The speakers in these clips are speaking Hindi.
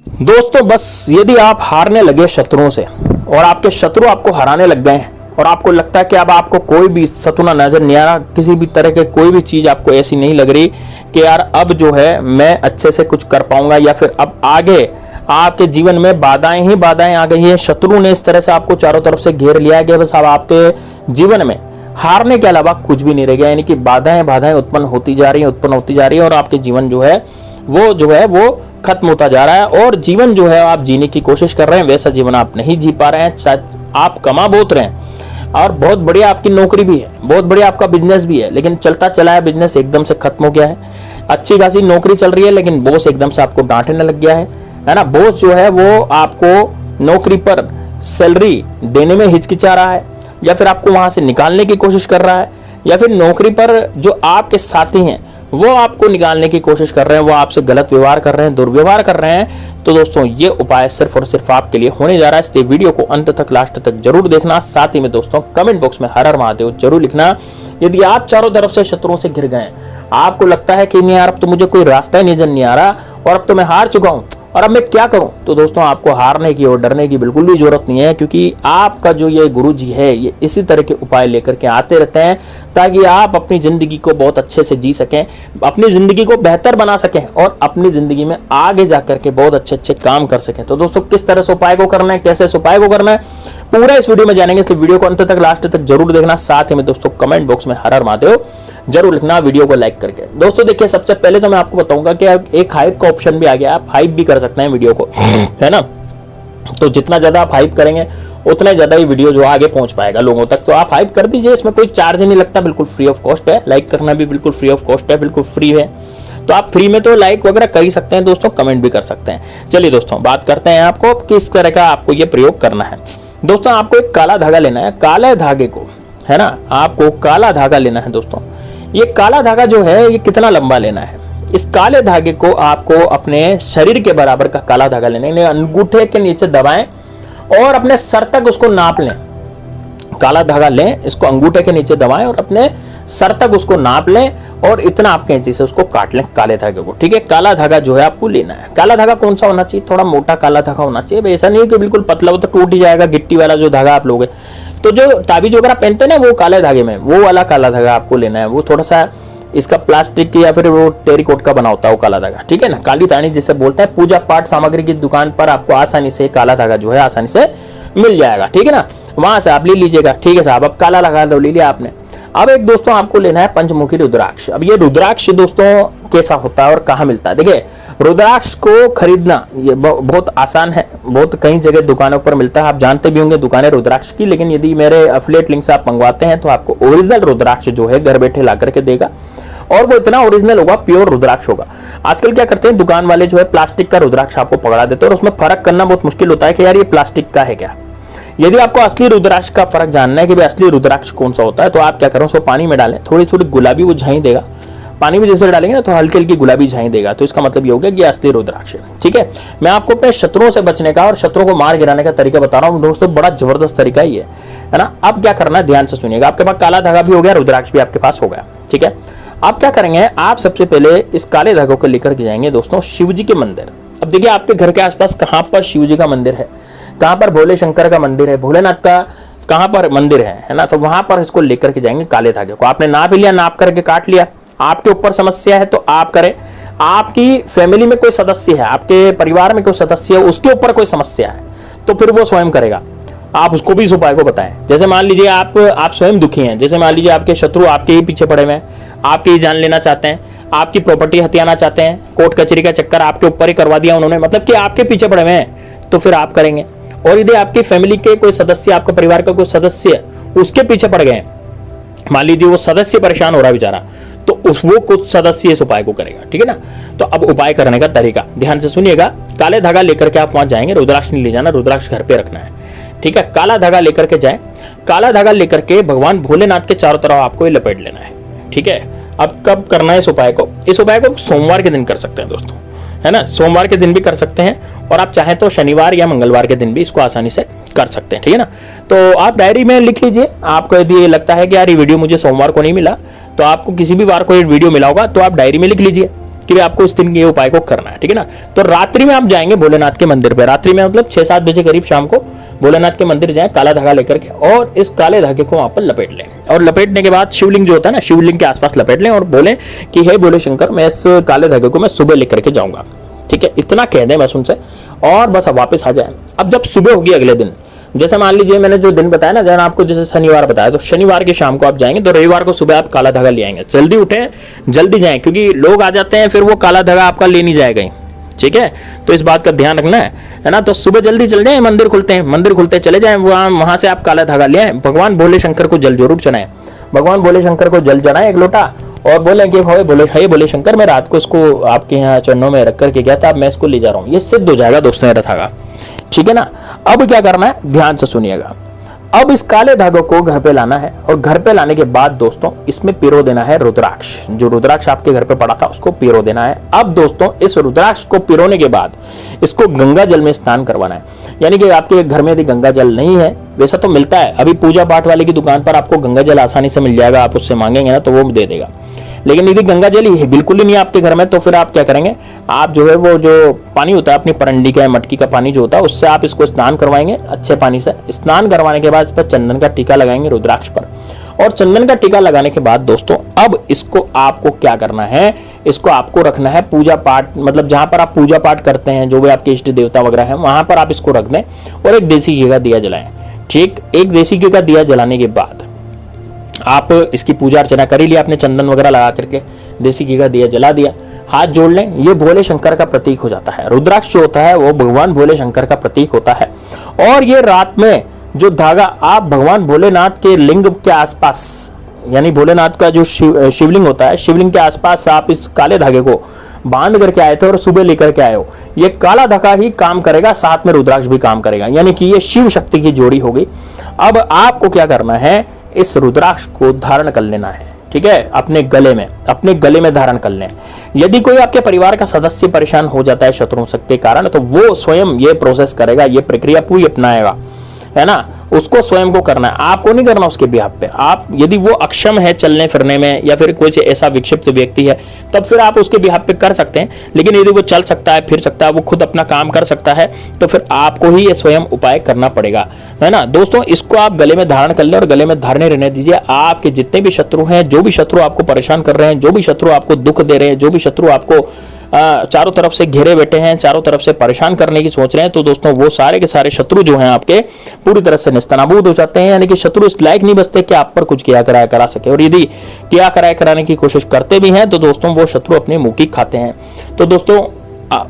दोस्तों बस यदि आप हारने लगे शत्रुओं से और आपके शत्रु आपको हराने लग गए हैं और आपको लगता है कि अब आपको कोई भी सतुना नजर नहीं आ रहा, किसी भी तरह के कोई भी चीज आपको ऐसी नहीं लग रही कि यार अब जो है मैं अच्छे से कुछ कर पाऊंगा, या फिर अब आगे आपके जीवन में बाधाएं ही बाधाएं आ गई है, शत्रु ने इस तरह से आपको चारों तरफ से घेर लिया है कि बस अब आपके जीवन में हारने के अलावा कुछ भी नहीं रह गया, यानी कि बाधाएं उत्पन्न होती जा रही है और आपके जीवन जो है वो खत्म होता जा रहा है और जीवन जो है आप जीने की कोशिश कर रहे हैं वैसा जीवन आप नहीं जी पा रहे हैं। शायद आप कमा बहुत रहे हैं और बहुत बढ़िया आपकी नौकरी भी है, बहुत बढ़िया आपका बिजनेस भी है, लेकिन चलता चला है बिजनेस एकदम से खत्म हो गया है। अच्छी खासी नौकरी चल रही है लेकिन बॉस एकदम से आपको डांटने लग गया है ना। बॉस जो है वो आपको नौकरी पर सैलरी देने में हिचकिचा रहा है, या फिर आपको वहां से निकालने की कोशिश कर रहा है, या फिर नौकरी पर जो आपके साथी हैं वो आपको निकालने की कोशिश कर रहे हैं, वो आपसे गलत व्यवहार कर रहे हैं, दुर्व्यवहार कर रहे हैं। तो दोस्तों ये उपाय सिर्फ और सिर्फ आपके लिए होने जा रहा है, इसलिए वीडियो को अंत तक लास्ट तक जरूर देखना। साथ ही में दोस्तों कमेंट बॉक्स में हर हर महादेव जरूर लिखना। यदि आप चारों तरफ से शत्रुओं से घिर गए, आपको लगता है कि नहीं यार अब तो मुझे कोई रास्ता ही नजर नहीं आ रहा और अब तो मैं हार चुका हूं और अब मैं क्या करूं, तो दोस्तों आपको हारने की और डरने की बिल्कुल भी जरूरत नहीं है, क्योंकि आपका जो ये गुरु जी है ये इसी तरह के उपाय लेकर के आते रहते हैं ताकि आप अपनी जिंदगी को बहुत अच्छे से जी सकें, अपनी जिंदगी को बेहतर बना सकें और अपनी जिंदगी में आगे जाकर के बहुत अच्छे अच्छे काम कर सकें। तो दोस्तों किस तरह से उपाय को करना है, कैसे इस उपाय को करना है, पूरा इस वीडियो में जानेंगे, इसलिए वीडियो को अंत तक लास्ट तक जरूर देखना। साथ ही में दोस्तों कमेंट बॉक्स में हर हर महादेव जरूर लिखना, वीडियो को लाइक करके। दोस्तों देखिए सबसे पहले तो मैं आपको बताऊंगा कि एक हाइप का ऑप्शन भी आ गया, आप हाइप भी कर सकते हैं वीडियो को, है ना। तो जितना ज्यादा आप हाइप करेंगे उतना ज्यादा ही वीडियो जो आगे पहुंच पाएगा लोगों तक। तो आप हाइप कर दीजिए, इसमें कोई चार्ज नहीं लगता, बिल्कुल फ्री ऑफ कॉस्ट है। लाइक करना भी बिल्कुल फ्री ऑफ कॉस्ट है, बिल्कुल फ्री है। तो आप फ्री में तो लाइक वगैरह कर ही सकते हैं दोस्तों, कमेंट भी कर सकते हैं। चलिए दोस्तों बात करते हैं आपको किस तरह का आपको ये प्रयोग करना है। दोस्तों आपको एक काला धागा लेना है, काले धागे को, है ना, आपको काला धागा लेना है। दोस्तों ये काला धागा जो है ये कितना लंबा लेना है, इस काले धागे को आपको अपने शरीर के बराबर का काला धागा लेना है, अंगूठे के नीचे दबाएं और अपने सर तक उसको नाप लें। काला धागा लें, इसको अंगूठे के नीचे दबाएं और अपने सर तक उसको नाप लें और इतना आप कैंची से उसको काट लें काले धागे को, ठीक है। काला धागा जो है आपको लेना है। काला धागा कौन सा होना चाहिए, थोड़ा मोटा काला धागा होना चाहिए, ऐसा नहीं कि बिल्कुल पतला, वो तो टूट ही जाएगा, गिट्टी वाला जो धागा आप लोगे। तो जो ताबीज वगैरह पहनते हैं ना वो काले धागे में, वो वाला काला धागा आपको लेना है। वो थोड़ा सा इसका प्लास्टिक या फिर वो टेरिकोट का बना होता है वो काला धागा, ठीक है ना। काली तानी जिसे बोलते हैं, पूजा पाठ सामग्री की दुकान पर आपको आसानी से काला धागा जो है आसानी से मिल जाएगा, ठीक है ना, वहां से आप ले लीजिएगा, ठीक है साहब। अब काला लगा दो, ले लिया आपने। अब एक दोस्तों आपको लेना है पंचमुखी रुद्राक्ष। अब ये रुद्राक्ष दोस्तों कैसा होता है और कहाँ मिलता है, देखिए रुद्राक्ष को खरीदना ये बहुत आसान है, बहुत कई जगह दुकानों पर मिलता है, आप जानते भी होंगे दुकानें रुद्राक्ष की। लेकिन यदि मेरे एफिलिएट लिंक से आप मंगवाते हैं तो आपको ओरिजिनल रुद्राक्ष जो है घर बैठे ला करके देगा और वो इतना ओरिजिनल होगा, प्योर रुद्राक्ष होगा। आजकल क्या करते हैं दुकान वाले जो है प्लास्टिक का रुद्राक्ष आपको पकड़ा देते हैं और उसमें फर्क करना बहुत मुश्किल होता है कि यार ये प्लास्टिक का है क्या। यदि आपको असली रुद्राक्ष का फर्क जानना है कि भाई असली रुद्राक्ष कौन सा होता है, तो आप क्या करें, उसको पानी में डालें, थोड़ी थोड़ी गुलाबी वो झाई देगा, पानी में जैसे डालेंगे ना तो हल्की हल्की गुलाबी झाई देगा, तो इसका मतलब ये हो गया कि असली रुद्राक्ष है, ठीक है। मैं आपको अपने शत्रुओं से बचने का और शत्रुओं को मार गिराने का तरीका बता रहा हूँ दोस्तों, बड़ा जबरदस्त तरीका ही है ना। अब क्या करना है ध्यान से सुनिएगा, आपके पास काला धागा भी हो गया, रुद्राक्ष भी आपके पास हो गया, ठीक है। आप क्या करेंगे, आप सबसे पहले इस काले धागों को लेकर के जाएंगे दोस्तों शिव जी के मंदिर। अब देखिए आपके घर के आसपास कहाँ पर शिव जी का मंदिर है, कहाँ पर भोले शंकर का मंदिर है, भोलेनाथ का कहाँ पर मंदिर है ना, तो वहां पर इसको लेकर के जाएंगे काले धागे को। आपने नाप लिया, नाप करके काट लिया। आपके ऊपर समस्या है तो आप करें, आपकी फैमिली में कोई सदस्य है, आपके परिवार में कोई सदस्य है, उसके ऊपर कोई समस्या है तो फिर वो स्वयं करेगा, आप उसको भी इस उपाय को बताएं। जैसे मान लीजिए आप स्वयं दुखी हैं, जैसे मान लीजिए आपके शत्रु आपके ही पीछे पड़े हुए हैं, आपकी ही जान लेना चाहते हैं, आपकी प्रॉपर्टी हथियाना चाहते हैं, कोर्ट कचहरी का चक्कर आपके ऊपर ही करवा दिया उन्होंने, मतलब कि आपके पीछे पड़े हुए हैं, तो फिर आप करेंगे। और यदि आपकी फैमिली के कोई सदस्य, आपके परिवार का कोई सदस्य उसके पीछे पड़ गए, मान लीजिए वो सदस्य परेशान हो रहा है बेचारा, तो वो कुछ सदस्य इस उपाय को करेगा, ठीक है ना। तो अब उपाय करने का तरीका ध्यान से सुनिएगा। काले धागा लेकर के आप वहां जाएंगे, रुद्राक्ष नहीं ले जाना, रुद्राक्ष घर पे रखना है, ठीक है। काला धागा लेकर के जाए, काला धागा लेकर के भगवान भोलेनाथ के चारों तरफ आपको ये लपेट लेना है, ठीक है। अब कब करना है इस उपाय को, इस उपाय को सोमवार के दिन कर सकते हैं दोस्तों, है ना, सोमवार के दिन भी कर सकते हैं और आप चाहें तो शनिवार या मंगलवार के दिन भी इसको आसानी से कर सकते हैं, ठीक है ना। तो आप डायरी में लिख लीजिए, आपको यदि ये लगता है कि यार ये वीडियो मुझे सोमवार को नहीं मिला, तो आपको किसी भी बार को ये वीडियो मिला होगा तो आप डायरी में लिख लीजिए कि आपको इस दिन के उपाय को करना है, ठीक है ना। तो रात्रि में आप जाएंगे भोलेनाथ के मंदिर पे, रात्रि में मतलब 6-7 बजे करीब शाम को भोलेनाथ के मंदिर जाएं काला धागा लेकर के, और इस काले धागे को वहां पर लपेट लें, और लपेटने के बाद शिवलिंग जो होता है ना, शिवलिंग के आसपास लपेट लें और बोलें कि हे भोले शंकर, मैं इस काले धागे को मैं सुबह लेकर के जाऊंगा, ठीक है, इतना कह दें बस उनसे, और बस अब वापस आ जाए। अब जब सुबह होगी अगले दिन, जैसे मान लीजिए मैंने जो दिन बताया ना, जब आपको जैसे शनिवार बताया, तो शनिवार की शाम को आप जाएंगे, तो रविवार को सुबह आप काला धागा ले आएंगे। जल्दी उठें, जल्दी जाएं, क्योंकि लोग आ जाते हैं फिर वो काला धागा आपका ले नहीं जाएगा, ठीक है। तो इस बात का ध्यान रखना है ना। तो सुबह जल्दी चल जाए, मंदिर खुलते हैं, मंदिर खुलते चले जाएं, वहां से आप काला धागा ले आए, भगवान भोले शंकर को जल जरूर चढ़ाएं, भगवान भोले शंकर को जल चढ़ाएं 1 लोटा, और बोले कि हे भोले शंकर, मैं रात को इसको आपके यहाँ चरणों में रख करके गया था, अब मैं इसको ले जा रहा हूँ। ये सिद्ध हो जाएगा दोस्तों मेरा धागा, ठीक है ना। अब क्या करना है, ध्यान से सुनिएगा। अब इस काले धागों को घर पे लाना है, और घर पे लाने के बाद दोस्तों इसमें पिरो देना है रुद्राक्ष। जो रुद्राक्ष आपके घर पे पड़ा था उसको पिरो देना है। अब दोस्तों इस रुद्राक्ष को पिरोने के बाद इसको गंगा जल में स्नान करवाना है। यानी कि आपके घर में यदि गंगा जल नहीं है, वैसा तो मिलता है, अभी पूजा पाठ वाले की दुकान पर आपको गंगा जल आसानी से मिल जाएगा, आप उससे मांगेंगे ना तो वो दे देगा। लेकिन यदि गंगा जल ही बिल्कुल ही नहीं है आपके घर में, तो फिर आप क्या करेंगे, आप जो है वो जो पानी होता है अपनी परंडी का मटकी का पानी जो होता है, उससे आप इसको स्नान करवाएंगे अच्छे पानी से। स्नान करवाने के बाद इस पर चंदन का टीका लगाएंगे रुद्राक्ष पर, और चंदन का टीका लगाने के बाद दोस्तों अब इसको आपको क्या करना है, इसको आपको रखना है पूजा पाठ, मतलब जहां पर आप पूजा पाठ करते हैं, जो भी आपके इष्ट देवता वगैरह हैं, वहां पर आप इसको रख दें, और एक देसी घी का दिया जलाएं। ठीक, एक देसी घी का दिया जलाने के बाद आप इसकी पूजा अर्चना कर ही लिया आपने, चंदन वगैरह लगा करके देसी घी का दिया जला दिया, हाथ जोड़ लें, ये भोले शंकर का प्रतीक हो जाता है। रुद्राक्ष जो होता है वो भगवान भोले शंकर का प्रतीक होता है। और ये रात में जो धागा आप भगवान भोलेनाथ के लिंग के आसपास, यानी भोलेनाथ का जो शिवलिंग होता है, शिवलिंग के आसपास आप इस काले धागे को बांध करके आए थे और सुबह लेकर के आए हो, ये काला धागा ही काम करेगा, साथ में रुद्राक्ष भी काम करेगा, यानी कि ये शिव शक्ति की जोड़ी होगी। अब आपको क्या करना है, इस रुद्राक्ष को धारण कर लेना है, ठीक है, अपने गले में धारण कर लें। यदि कोई आपके परिवार का सदस्य परेशान हो जाता है शत्रु शक्ति के कारण, तो वो स्वयं ये प्रोसेस करेगा, ये प्रक्रिया पूरी अपनाएगा, है ना, उसको स्वयं को करना है, आपको नहीं करना उसके बिहाफ पे। आप यदि वो अक्षम है चलने फिरने में, या फिर कोई ऐसा विक्षिप्त व्यक्ति है, तब फिर आप उसके बिहाफ पे कर सकते हैं। लेकिन यदि वो चल सकता है, फिर सकता है, वो खुद अपना काम कर सकता है, तो फिर आपको ही ये स्वयं उपाय करना पड़ेगा, है ना। दोस्तों इसको आप गले में धारण कर लें और गले में धारणे रहने दीजिए। आपके जितने भी शत्रु हैं, जो भी शत्रु आपको परेशान कर रहे हैं, जो भी शत्रु आपको दुख दे रहे हैं, जो भी शत्रु आपको चारों तरफ से घेरे बैठे हैं, चारों तरफ से परेशान करने की सोच रहे हैं, तो दोस्तों वो सारे के सारे शत्रु जो हैं आपके पूरी तरह से निस्तनाबूद हो जाते हैं। यानी कि शत्रु इस लायक नहीं बचते कि आप पर कुछ किया कराया करा सके, और यदि किया कराया कराने की कोशिश करते भी हैं तो दोस्तों वो शत्रु अपनी मुंह की खाते हैं। तो दोस्तों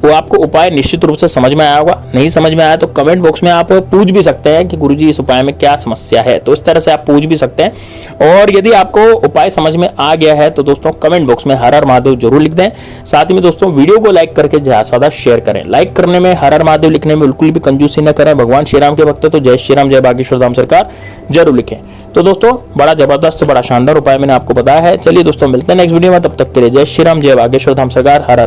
वो आपको उपाय निश्चित रूप से समझ में आया होगा। नहीं समझ में आया तो कमेंट बॉक्स में आप पूछ भी सकते हैं कि गुरुजी इस उपाय में क्या समस्या है, तो इस तरह से आप पूछ भी सकते हैं। और यदि आपको उपाय समझ में आ गया है तो दोस्तों कमेंट बॉक्स में हर हर महादेव जरूर लिख दें। साथ ही में दोस्तों वीडियो को लाइक करके ज्यादा से ज्यादा शेयर करें। लाइक करने में, हर हर महादेव लिखने में बिल्कुल भी कंजूसी न करें। भगवान श्री राम के भक्त तो जय श्री राम, जय बागेश्वर धाम सरकार जरूर लिखें। तो दोस्तों बड़ा जबरदस्त, बड़ा शानदार उपाय मैंने आपको बताया है। चलिए दोस्तों मिलते हैं नेक्स्ट वीडियो में, तब तक के लिए जय श्री राम, जय बागेश्वर धाम सरकार, हर हर